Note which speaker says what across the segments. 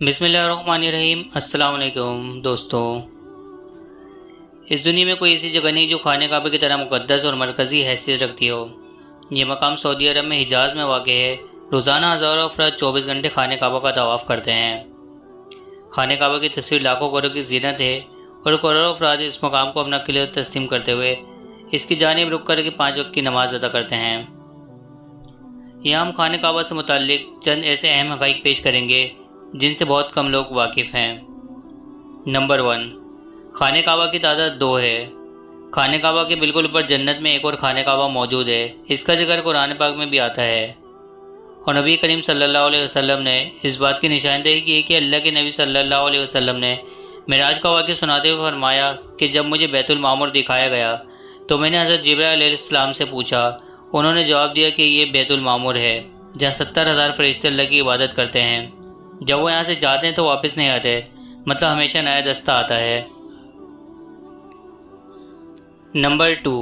Speaker 1: بسم اللہ الرحمن الرحیم۔ السلام علیکم دوستوں۔ اس دنیا میں کوئی ایسی جگہ نہیں جو خانہ کعبہ کی طرح مقدس اور مرکزی حیثیت رکھتی ہو۔ یہ مقام سعودی عرب میں حجاز میں واقع ہے۔ روزانہ ہزاروں افراد 24 گھنٹے خانہ کعبہ کا طواف کرتے ہیں۔ خانہ کعبہ کی تصویر لاکھوں کروڑوں کی زینت ہے اور کروڑوں افراد اس مقام کو اپنا قلعہ تسلیم کرتے ہوئے اس کی جانب رخ کر کے 5 وقت کی نماز ادا کرتے ہیں۔ یہاں ہم خانہ کعبہ سے متعلق چند ایسے اہم حقائق پیش کریں گے جن سے بہت کم لوگ واقف ہیں۔ نمبر 1، خانہ کعبہ کی تعداد 2 ہے۔ خانہ کعبہ کے بالکل اوپر جنت میں ایک اور خانہ کعبہ موجود ہے۔ اس کا ذکر قرآن پاک میں بھی آتا ہے اور نبی کریم صلی اللہ علیہ وسلم نے اس بات کی نشاندہی کی کہ اللہ کے نبی صلی اللہ علیہ وسلم نے معراج کا واقعہ سناتے ہوئے فرمایا کہ جب مجھے بیت المعمور دکھایا گیا تو میں نے حضرت جبرائیل علیہ السلام سے پوچھا۔ انہوں نے جواب دیا کہ یہ بیت المعمور ہے جہاں 70,000 فرشتے اللہ کی عبادت کرتے ہیں۔ جب وہ یہاں سے جاتے ہیں تو واپس نہیں آتے، مطلب ہمیشہ نیا دستہ آتا ہے۔ نمبر 2،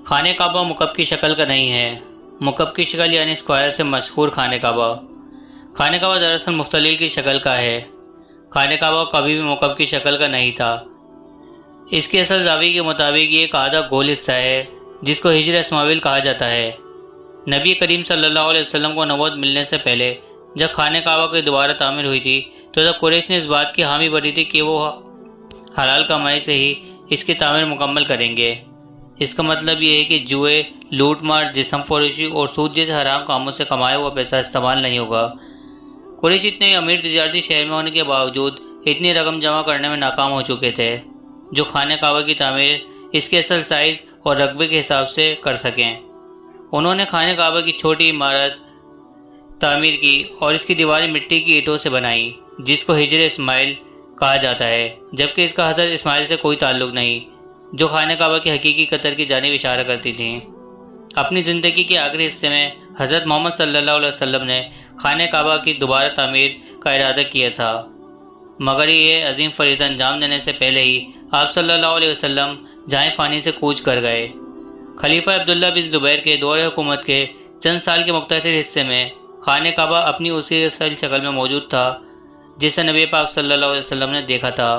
Speaker 1: خانہ کعبہ مکعب کی شکل کا نہیں ہے۔ مکعب کی شکل یعنی اسکوائر سے مشہور خانہ کعبہ۔ خانہ کعبہ دراصل مفتلیل کی شکل کا ہے۔ خانہ کعبہ کبھی بھی مکعب کی شکل کا نہیں تھا۔ اس کے اصل زاویے کے مطابق یہ ایک آدھا گول حصہ ہے جس کو حجر اسماعیل کہا جاتا ہے۔ نبی کریم صلی اللہ علیہ وسلم کو نبوت ملنے سے پہلے جب خانہ کعبہ کی دوبارہ تعمیر ہوئی تھی تو تب قریش نے اس بات کی حامی بھری تھی کہ وہ حلال کمائی سے ہی اس کی تعمیر مکمل کریں گے۔ اس کا مطلب یہ ہے کہ جوئے، لوٹ مار، جسم فروشی اور سود جیسے حرام کاموں سے کمایا ہوا پیسہ استعمال نہیں ہوگا۔ قریش اتنے امیر تجارتی شہر میں ہونے کے باوجود اتنی رقم جمع کرنے میں ناکام ہو چکے تھے جو خانہ کعبہ کی تعمیر اس کے اصل سائز اور رقبے کے حساب سے کر سکیں۔ انہوں نے خانہ کعبہ کی چھوٹی عمارت تعمیر کی اور اس کی دیواریں مٹی کی اینٹوں سے بنائی جس کو حجر اسماعیل کہا جاتا ہے، جبکہ اس کا حضرت اسماعیل سے کوئی تعلق نہیں، جو خانہ کعبہ کی حقیقی قطر کی جانب اشارہ کرتی تھیں۔ اپنی زندگی کے آخری حصے میں حضرت محمد صلی اللہ علیہ وسلم نے خانہ کعبہ کی دوبارہ تعمیر کا ارادہ کیا تھا، مگر یہ عظیم فریضہ انجام دینے سے پہلے ہی آپ صلی اللہ علیہ وسلم جائے فانی سے کوچ کر گئے۔ خلیفہ عبداللہ بن زبیر کے دور حکومت کے چند سال کے مختصر حصے میں خانہ کعبہ اپنی اسی اصل شکل میں موجود تھا جسے نبی پاک صلی اللہ علیہ وسلم نے دیکھا تھا۔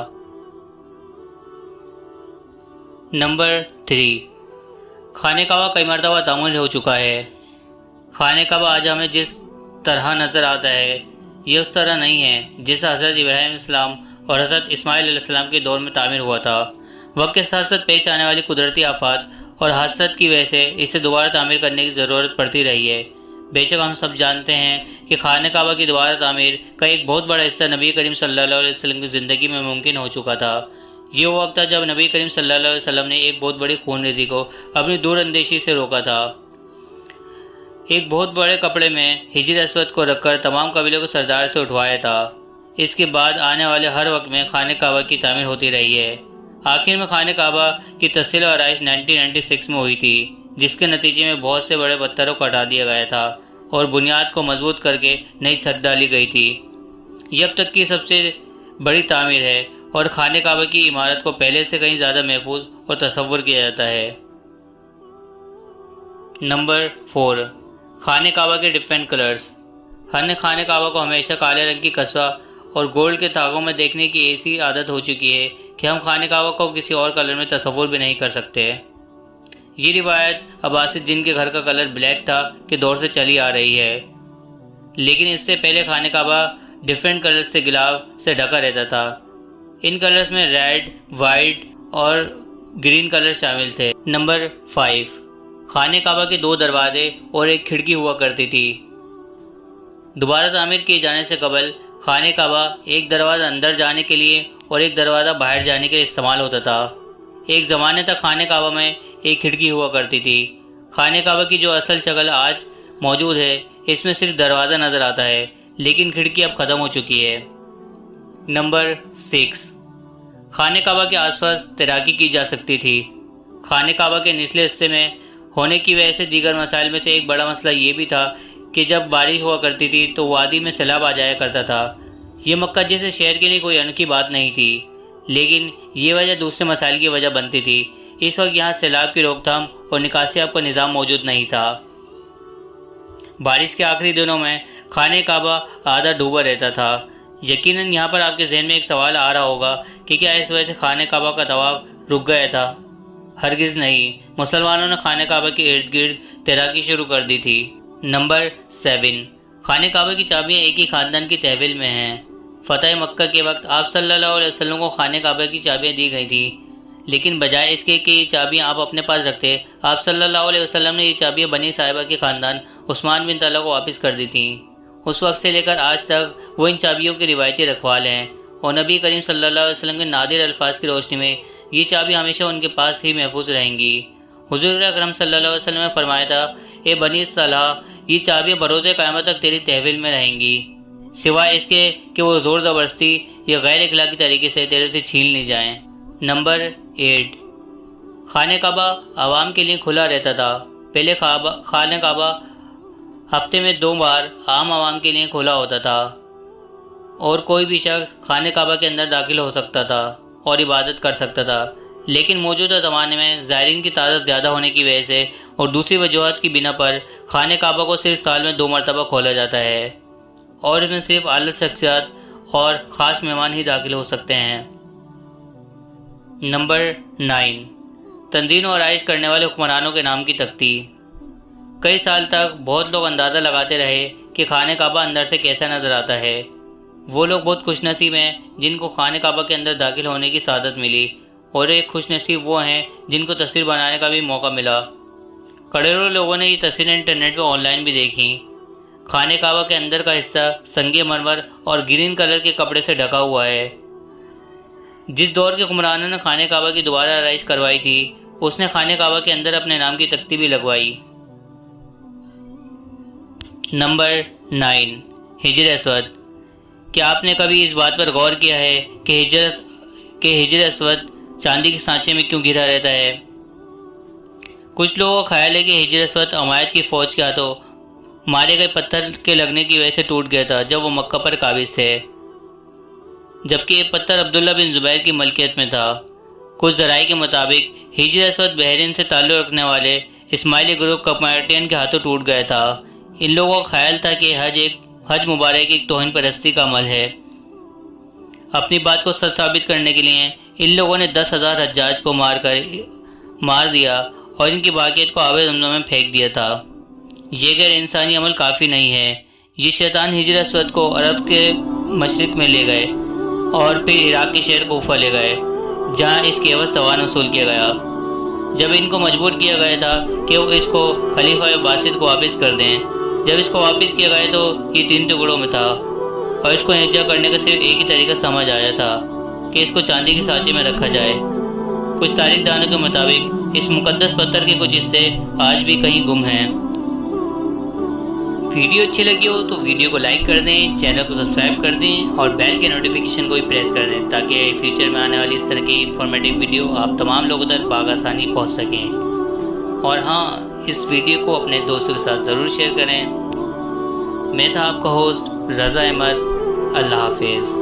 Speaker 1: نمبر 3، خانہ کعبہ کئی مرتبہ تعمیر ہو چکا ہے۔ خانہ کعبہ آج ہمیں جس طرح نظر آتا ہے یہ اس طرح نہیں ہے جیسا حضرت ابراہیم علیہ السلام اور حضرت اسماعیل علیہ السلام کے دور میں تعمیر ہوا تھا۔ وقت کے ساتھ ساتھ پیش آنے والی قدرتی آفات اور حادثات کی وجہ سے اسے دوبارہ تعمیر کرنے کی ضرورت پڑتی رہی ہے۔ بے شک ہم سب جانتے ہیں کہ خانہ کعبہ کی دوبارہ تعمیر کا ایک بہت بڑا حصہ نبی کریم صلی اللہ علیہ وسلم کی زندگی میں ممکن ہو چکا تھا۔ یہ وہ وقت تھا جب نبی کریم صلی اللہ علیہ وسلم نے ایک بہت بڑی خون ریزی کو اپنی دور اندیشی سے روکا تھا۔ ایک بہت بڑے کپڑے میں حجر اسود کو رکھ کر تمام قبیلے کو سردار سے اٹھوایا تھا۔ اس کے بعد آنے والے ہر وقت میں خانہ کعبہ کی تعمیر ہوتی رہی ہے۔ آخر میں خانہ کعبہ کی تصحیح و آرائش 1996 میں ہوئی تھی، جس کے نتیجے میں بہت سے بڑے پتھروں کو ہٹا دیا گیا تھا اور بنیاد کو مضبوط کر کے نئی چھت ڈالی گئی تھی۔ یہ اب تک کی سب سے بڑی تعمیر ہے اور خانہ کعبہ کی عمارت کو پہلے سے کہیں زیادہ محفوظ اور تصور کیا جاتا ہے۔ نمبر 4، خانہ کعبہ کے ڈیفرنٹ کلرز۔ ہر نے خانہ کعبہ کو ہمیشہ کالے رنگ کی قصہ اور گولڈ کے تاغوں میں دیکھنے کی ایسی عادت ہو چکی ہے کہ ہم خانہ کعبہ کو کسی اور کلر میں تصور بھی نہیں کر سکتے۔ یہ روایت عباسد جن کے گھر کا کلر بلیک تھا کے دور سے چلی آ رہی ہے، لیکن اس سے پہلے خانہ کعبہ ڈیفرنٹ کلرز سے گلاف سے ڈھکا رہتا تھا۔ ان کلرز میں ریڈ، وائٹ اور گرین کلر شامل تھے۔ نمبر 5، خانہ کعبہ کے 2 دروازے اور ایک کھڑکی ہوا کرتی تھی۔ دوبارہ تعمیر کیے جانے سے قبل خانہ کعبہ ایک دروازہ اندر جانے کے لیے اور ایک دروازہ باہر جانے کے لیے استعمال ہوتا تھا۔ ایک زمانے تک خانہ کعبہ میں ایک کھڑکی ہوا کرتی تھی۔ خانہ کعبہ کی جو اصل شکل آج موجود ہے اس میں صرف دروازہ نظر آتا ہے، لیکن کھڑکی اب ختم ہو چکی ہے۔ نمبر 6، خانہ کعبہ کے آس پاس تیراکی کی جا سکتی تھی۔ خانہ کعبہ کے نچلے حصے میں ہونے کی وجہ سے دیگر مسائل میں سے ایک بڑا مسئلہ یہ بھی تھا کہ جب بارش ہوا کرتی تھی تو وادی میں سیلاب آ جایا کرتا تھا۔ یہ مکہ جیسے شہر کے لیے کوئی انوکھی بات نہیں تھی، لیکن یہ وجہ دوسرے مسائل کی وجہ بنتی تھی۔ اس وقت یہاں سیلاب کی روک تھام اور نکاسی آب کا نظام موجود نہیں تھا۔ بارش کے آخری دنوں میں خانہ کعبہ آدھا ڈوبا رہتا تھا۔ یقیناً یہاں پر آپ کے ذہن میں ایک سوال آ رہا ہوگا کہ کیا اس وجہ سے خانہ کعبہ کا طواف رک گیا تھا؟ ہرگز نہیں، مسلمانوں نے خانہ کعبہ کے ارد گرد تیراکی شروع کر دی تھی۔ نمبر 7، خانہ کعبہ کی چابیاں ایک ہی خاندان کی تحویل میں ہیں۔ فتح مکہ کے وقت آپ صلی اللہ علیہ وسلم کو خانہ کعبہ کی چابیاں دی گئی تھیں، لیکن بجائے اس کے کہ یہ چابیاں آپ اپنے پاس رکھتے، آپ صلی اللہ علیہ وسلم نے یہ چابیاں بنی صاحبہ کے خاندان عثمان بن طلحہ کو واپس کر دی تھیں۔ اس وقت سے لے کر آج تک وہ ان چابیوں کے روایتی رکھوال ہیں، اور نبی کریم صلی اللہ علیہ وسلم کے نادر الفاظ کی روشنی میں یہ چابیاں ہمیشہ ان کے پاس ہی محفوظ رہیں گی۔ حضور اکرم صلی اللہ علیہ وسلم نے فرمایا تھا، اے بنی طلحہ، یہ چابیاں بروز قیامت تک تیری تحویل میں رہیں گی، سوائے اس کے کہ وہ زور زبردستی یا غیر اخلاقی طریقے سے تیرے سے چھین لی جائیں۔ نمبر 8، خانہ کعبہ عوام کے لیے کھلا رہتا تھا۔ پہلے خانہ کعبہ ہفتے میں 2 بار عام عوام کے لیے کھلا ہوتا تھا، اور کوئی بھی شخص خانہ کعبہ کے اندر داخل ہو سکتا تھا اور عبادت کر سکتا تھا۔ لیکن موجودہ زمانے میں زائرین کی تعداد زیادہ ہونے کی وجہ سے اور دوسری وجوہات کی بنا پر خانہ کعبہ کو صرف سال میں 2 مرتبہ کھولا جاتا ہے، اور اس میں صرف اعلیٰ شخصیات اور خاص مہمان ہی داخل ہو سکتے ہیں۔ نمبر 9، تنظیم و آرائش کرنے والے حکمرانوں کے نام کی تختی۔ کئی سال تک بہت لوگ اندازہ لگاتے رہے کہ خانہ کعبہ اندر سے کیسا نظر آتا ہے۔ وہ لوگ بہت خوش نصیب ہیں جن کو خانہ کعبہ کے اندر داخل ہونے کی سعادت ملی، اور ایک خوش نصیب وہ ہیں جن کو تصویر بنانے کا بھی موقع ملا۔ کروڑوں لوگوں نے یہ تصویریں انٹرنیٹ پہ آن لائن بھی دیکھیں۔ خانہ کعبہ کے اندر کا حصہ سنگ مرمر اور گرین کلر کے کپڑے سے ڈھکا ہوا ہے۔ جس دور کے حکمرانوں نے خانہ کعبہ کی دوبارہ آرائش کروائی تھی، اس نے خانہ کعبہ کے اندر اپنے نام کی تختی بھی لگوائی۔ نمبر 9، حجر اسود۔ کیا آپ نے کبھی اس بات پر غور کیا ہے کہ حجر اسود چاندی کے سانچے میں کیوں گھرا رہتا ہے؟ کچھ لوگوں کا خیال ہے کہ حجر اسود امویت کی فوج کے ہاتھوں مارے گئے پتھر کے لگنے کی وجہ سے ٹوٹ گیا تھا جب وہ مکہ پر قابض تھے، جبکہ یہ پتھر عبداللہ بن زبیر کی ملکیت میں تھا۔ کچھ ذرائع کے مطابق حجر اسود بحرین سے تعلق رکھنے والے اسماعیلی گروپ کپمارٹین کے ہاتھوں ٹوٹ گیا تھا۔ ان لوگوں کا خیال تھا کہ حج مبارک ایک توہین پرستی کا عمل ہے۔ اپنی بات کو سچ ثابت کرنے کے لیے ان لوگوں نے 10,000 حجاج کو مار دیا اور ان کی باقیات کو آب زمزم میں پھینک دیا تھا۔ یہ غیر انسانی عمل کافی نہیں ہے۔ یہ شیطان حجر اسود کو عرب کے مشرق میں لے گئے اور پھر عراق کے شہر کوفہ لے گئے، جہاں اس کے عوض توان وصول کیا گیا۔ جب ان کو مجبور کیا گیا تھا کہ وہ اس کو خلیفہ باسط کو واپس کر دیں، جب اس کو واپس کیا گیا تو یہ 3 ٹکڑوں میں تھا، اور اس کو یکجا کرنے کا صرف ایک ہی طریقہ سمجھ آیا تھا کہ اس کو چاندی کے سانچے میں رکھا جائے۔ کچھ تاریخ دانوں کے مطابق اس مقدس پتھر کے کچھ حصے آج بھی کہیں گم ہیں۔ ویڈیو اچھی لگی ہو تو ویڈیو کو لائک کر دیں، چینل کو سبسکرائب کر دیں اور بیل کے نوٹیفیکیشن کو بھی پریس کر دیں تاکہ فیوچر میں آنے والی اس طرح کی انفارمیٹیو ویڈیو آپ تمام لوگوں تک بآسانی پہنچ سکیں۔ اور ہاں، اس ویڈیو کو اپنے دوستوں کے ساتھ ضرور شیئر کریں۔ میں تھا آپ کا ہوسٹ رضا احمد۔ اللہ حافظ۔